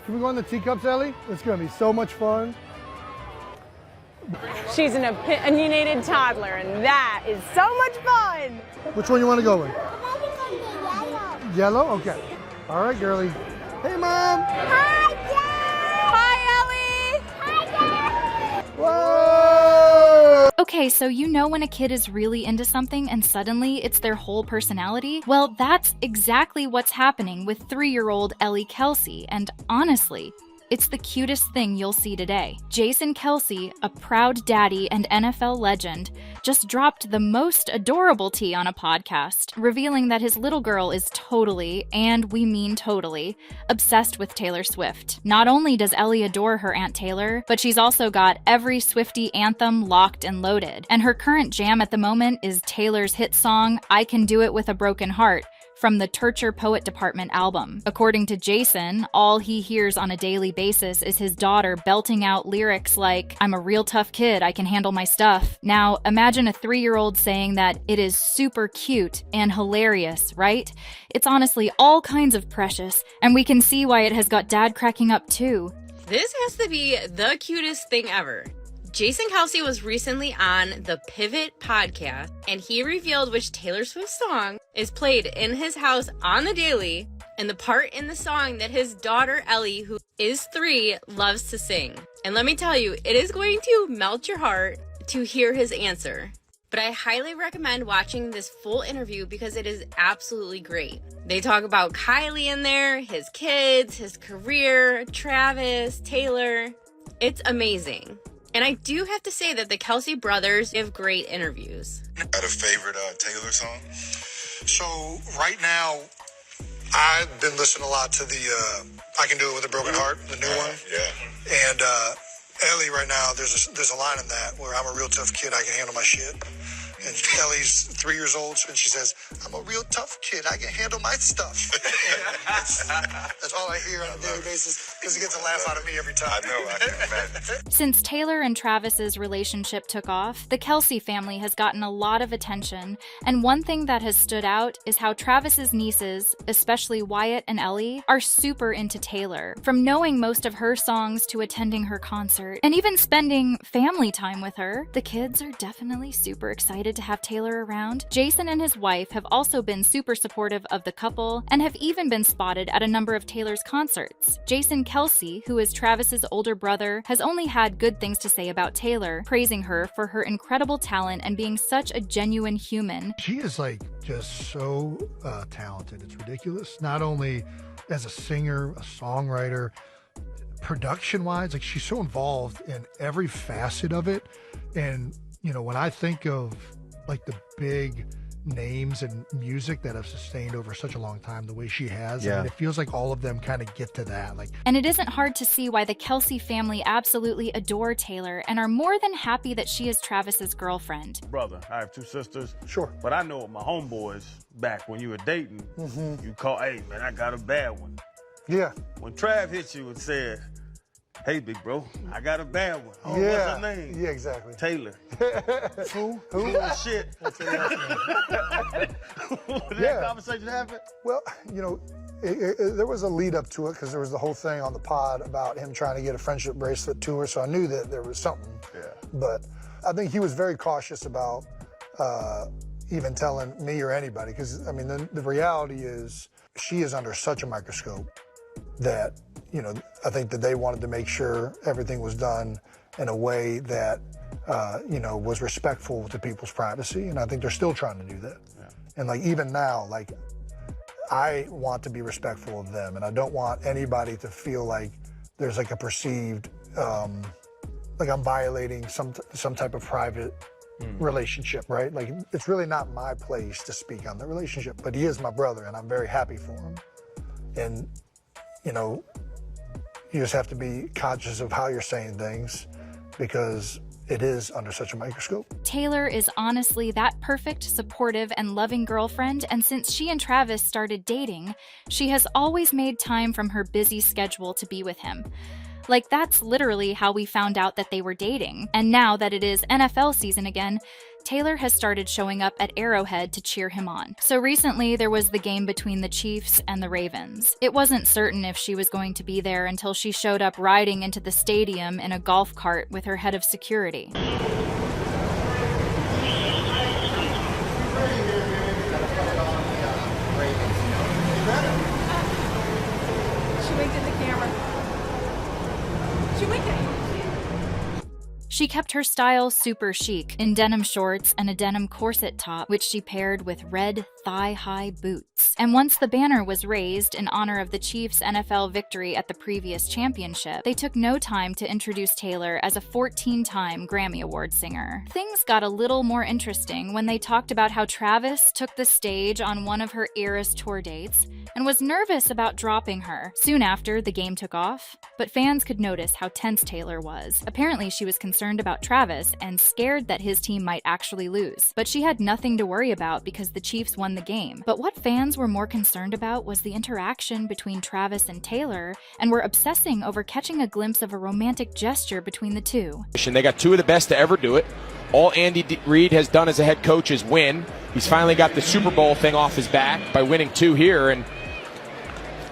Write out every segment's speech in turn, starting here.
Can we go on the teacups, Ellie? It's going to be so much fun. She's an opinionated toddler, and that is so much fun. Which one you want to go with? Yellow. Yellow? Okay. All right, girlie. Hey, Mom. Hi, Dad. Hi, Ellie. Hi, Dad. Whoa! Okay, so you know when a kid is really into something and suddenly it's their whole personality? Well, that's exactly what's happening with 3-year-old Ellie Kelce, and honestly, it's the cutest thing you'll see today. Jason Kelce, a proud daddy and NFL legend, just dropped the most adorable tea on a podcast, revealing that his little girl is totally, and we mean totally, obsessed with Taylor Swift. Not only does Ellie adore her Aunt Taylor, but she's also got every Swiftie anthem locked and loaded. And her current jam at the moment is Taylor's hit song, I Can Do It With a Broken Heart, from the Torture Poet Department album. According to Jason, all he hears on a daily basis is his daughter belting out lyrics like, I'm a real tough kid, I can handle my stuff. Now, imagine a 3-year-old saying that it is super cute and hilarious, right? It's honestly all kinds of precious, and we can see why it has got Dad cracking up too. This has to be the cutest thing ever. Jason Kelce was recently on the Pivot podcast, and he revealed which Taylor Swift song is played in his house on the daily, and the part in the song that his daughter Ellie, who is 3, loves to sing. And let me tell you, it is going to melt your heart to hear his answer. But I highly recommend watching this full interview because it is absolutely great. They talk about Kylie in there, his kids, his career, Travis, Taylor. It's amazing. And I do have to say that the Kelce brothers give great interviews. Got a favorite Taylor song? So right now, I've been listening a lot to the I Can Do It With a Broken Heart, the new one. Yeah. And Ellie right now, there's a line in that where I'm a real tough kid, I can handle my shit. And Ellie's 3 years old, and she says, I'm a real tough kid, I can handle my stuff. That's all I hear on a daily basis, because it gets a laugh out of me every time. I know, I can imagine. Since Taylor and Travis's relationship took off, the Kelce family has gotten a lot of attention, and one thing that has stood out is how Travis's nieces, especially Wyatt and Ellie, are super into Taylor. From knowing most of her songs to attending her concert, and even spending family time with her, the kids are definitely super excited to have Taylor around. Jason and his wife have also been super supportive of the couple and have even been spotted at a number of Taylor's concerts. Jason Kelce, who is Travis's older brother, has only had good things to say about Taylor, praising her for her incredible talent and being such a genuine human. She is like just so talented. It's ridiculous. Not only as a singer, a songwriter, production-wise, like she's so involved in every facet of it. And you know, when I think of like the big names and music that have sustained over such a long time the way she has, I mean, it feels like all of them kind of get to that. And it isn't hard to see why the Kelce family absolutely adore Taylor and are more than happy that she is Travis's girlfriend. Brother, I have 2 sisters. Sure. But I know with my homeboys, back when you were dating, you call, hey man, I got a bad one. Yeah. When Trav hit you and said, hey, big bro, I got a bad one. Oh, Yeah. what's her name? Yeah, exactly. Taylor. Who? Shit. What's her name? When Yeah. that conversation happened? Well, you know, there was a lead up to it because there was the whole thing on the pod about him trying to get a friendship bracelet to her, so I knew that there was something. Yeah. But I think he was very cautious about even telling me or anybody because, I mean, the reality is she is under such a microscope that, you know, I think that they wanted to make sure everything was done in a way that, you know, was respectful to people's privacy. And I think they're still trying to do that. Yeah. And like, even now, like, I want to be respectful of them. And I don't want anybody to feel like there's like a perceived, like I'm violating some type of private relationship, right? Like, it's really not my place to speak on the relationship, but he is my brother and I'm very happy for him. And, you know, you just have to be conscious of how you're saying things because it is under such a microscope. Taylor is honestly that perfect, supportive, and loving girlfriend, and since she and Travis started dating, she has always made time from her busy schedule to be with him. Like, that's literally how we found out that they were dating. And now that it is NFL season again, Taylor has started showing up at Arrowhead to cheer him on. So recently, there was the game between the Chiefs and the Ravens. It wasn't certain if she was going to be there until she showed up riding into the stadium in a golf cart with her head of security. She winked at the camera. She winked at you. She kept her style super chic, in denim shorts and a denim corset top, which she paired with red thigh-high boots. And once the banner was raised in honor of the Chiefs' NFL victory at the previous championship, they took no time to introduce Taylor as a 14-time Grammy Award singer. Things got a little more interesting when they talked about how Travis took the stage on one of her Eras tour dates and was nervous about dropping her. Soon after, the game took off, but fans could notice how tense Taylor was. Apparently, she was concerned about Travis and scared that his team might actually lose. But she had nothing to worry about because the Chiefs won the game. But what fans were more concerned about was the interaction between Travis and Taylor, and were obsessing over catching a glimpse of a romantic gesture between the two. They got two of the best to ever do it. All Andy Reid has done as a head coach is win. He's finally got the Super Bowl thing off his back by winning 2 here, and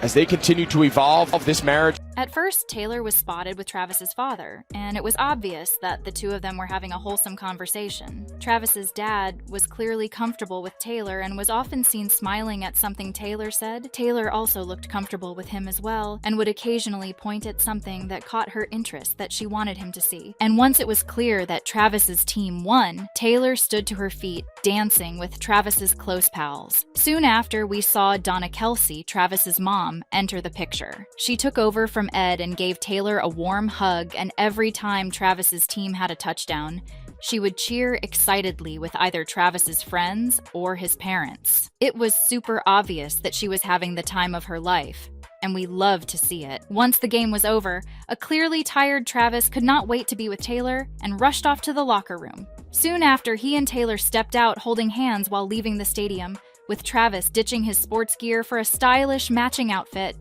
as they continue to evolve this marriage. At first, Taylor was spotted with Travis's father, and it was obvious that the two of them were having a wholesome conversation. Travis's dad was clearly comfortable with Taylor and was often seen smiling at something Taylor said. Taylor also looked comfortable with him as well, and would occasionally point at something that caught her interest that she wanted him to see. And once it was clear that Travis's team won, Taylor stood to her feet, dancing with Travis's close pals. Soon after, we saw Donna Kelce, Travis's mom, enter the picture. She took over from Ed and gave Taylor a warm hug, and every time Travis's team had a touchdown, she would cheer excitedly with either Travis's friends or his parents. It was super obvious that she was having the time of her life, and we loved to see it. Once the game was over, a clearly tired Travis could not wait to be with Taylor and rushed off to the locker room. Soon after, he and Taylor stepped out holding hands while leaving the stadium, with Travis ditching his sports gear for a stylish matching outfit.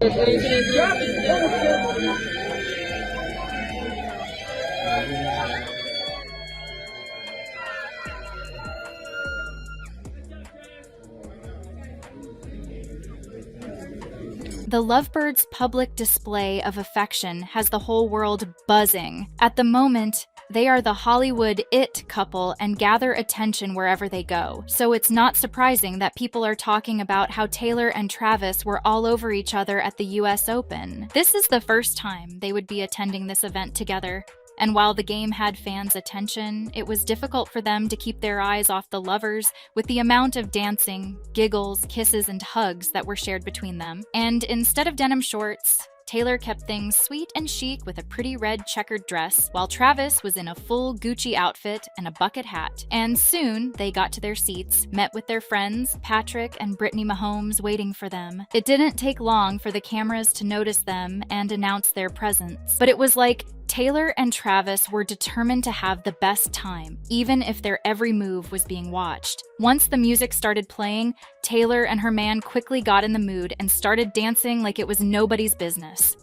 The Lovebirds' public display of affection has the whole world buzzing. At the moment, they are the Hollywood it couple and gather attention wherever they go. So it's not surprising that people are talking about how Taylor and Travis were all over each other at the US Open. This is the first time they would be attending this event together. And while the game had fans' attention, it was difficult for them to keep their eyes off the lovers with the amount of dancing, giggles, kisses, and hugs that were shared between them. And instead of denim shorts, Taylor kept things sweet and chic with a pretty red checkered dress, while Travis was in a full Gucci outfit and a bucket hat. And soon, they got to their seats, met with their friends, Patrick and Brittany Mahomes, waiting for them. It didn't take long for the cameras to notice them and announce their presence. But it was like Taylor and Travis were determined to have the best time, even if their every move was being watched. Once the music started playing, Taylor and her man quickly got in the mood and started dancing like it was nobody's business.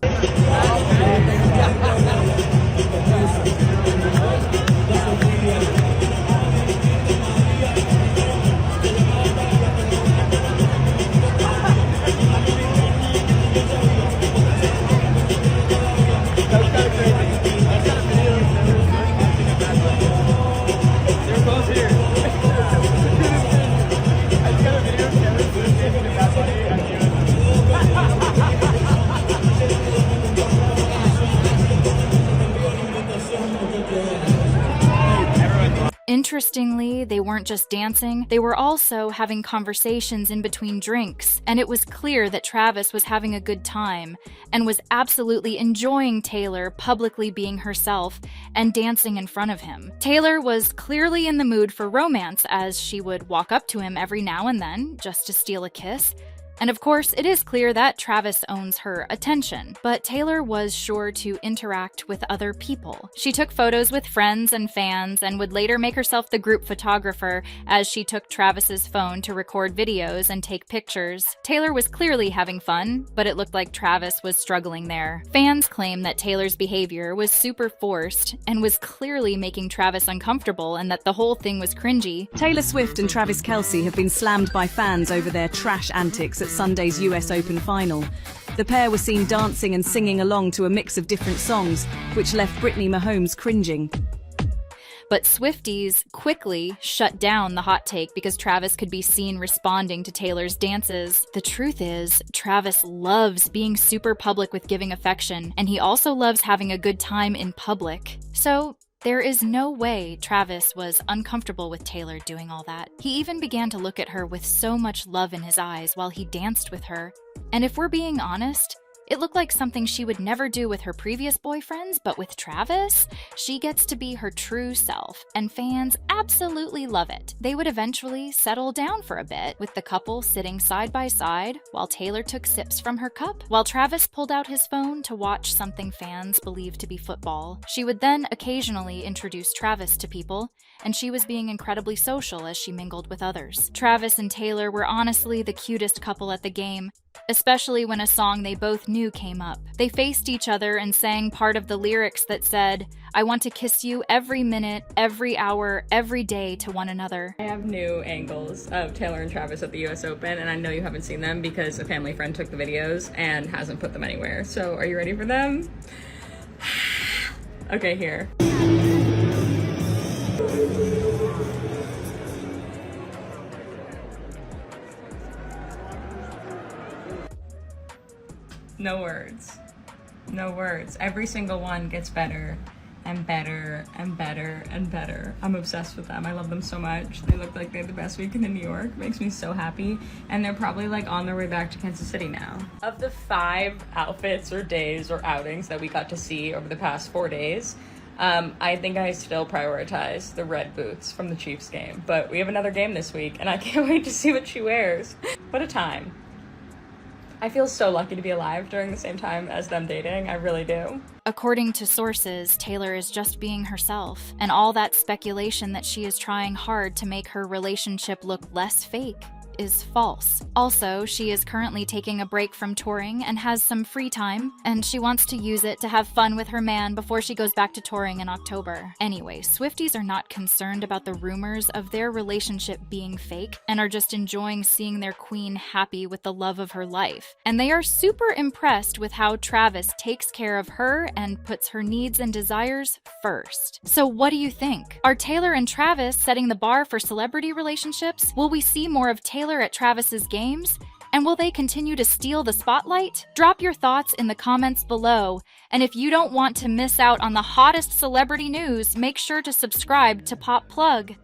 Interestingly, they weren't just dancing, they were also having conversations in between drinks, and it was clear that Travis was having a good time and was absolutely enjoying Taylor publicly being herself and dancing in front of him. Taylor was clearly in the mood for romance, as she would walk up to him every now and then just to steal a kiss. And of course, it is clear that Travis owns her attention, but Taylor was sure to interact with other people. She took photos with friends and fans and would later make herself the group photographer as she took Travis's phone to record videos and take pictures. Taylor was clearly having fun, but it looked like Travis was struggling there. Fans claim that Taylor's behavior was super forced and was clearly making Travis uncomfortable and that the whole thing was cringy. Taylor Swift and Travis Kelce have been slammed by fans over their trash antics at Sunday's US Open final. The pair were seen dancing and singing along to a mix of different songs, which left Brittany Mahomes cringing. But Swifties quickly shut down the hot take because Travis could be seen responding to Taylor's dances. The truth is, Travis loves being super public with giving affection, and he also loves having a good time in public. So there is no way Travis was uncomfortable with Taylor doing all that. He even began to look at her with so much love in his eyes while he danced with her. And if we're being honest, it looked like something she would never do with her previous boyfriends, but with Travis, she gets to be her true self, and fans absolutely love it. They would eventually settle down for a bit, with the couple sitting side by side while Taylor took sips from her cup, while Travis pulled out his phone to watch something fans believed to be football. She would then occasionally introduce Travis to people, and she was being incredibly social as she mingled with others. Travis and Taylor were honestly the cutest couple at the game, especially when a song they both knew came up. They faced each other and sang part of the lyrics that said, "I want to kiss you every minute, every hour, every day to one another." I have new angles of Taylor and Travis at the US Open, and I know you haven't seen them because a family friend took the videos and hasn't put them anywhere. So are you ready for them? Okay, here. No words. No words. Every single one gets better and better and better and better. I'm obsessed with them. I love them so much. They look like they had the best weekend in New York. Makes me so happy. And they're probably like on their way back to Kansas City now. Of the 5 outfits or days or outings that we got to see over the past 4 days, I think I still prioritize the red boots from the Chiefs game. But we have another game this week and I can't wait to see what she wears. What a time. I feel so lucky to be alive during the same time as them dating. I really do. According to sources, Taylor is just being herself, and all that speculation that she is trying hard to make her relationship look less fake is false. Also, she is currently taking a break from touring and has some free time, and she wants to use it to have fun with her man before she goes back to touring in October. Anyway, Swifties are not concerned about the rumors of their relationship being fake and are just enjoying seeing their queen happy with the love of her life. And they are super impressed with how Travis takes care of her and puts her needs and desires first. So what do you think? Are Taylor and Travis setting the bar for celebrity relationships? Will we see more of Taylor at Travis's games? And will they continue to steal the spotlight? Drop your thoughts in the comments below. And if you don't want to miss out on the hottest celebrity news, make sure to subscribe to PopPlug.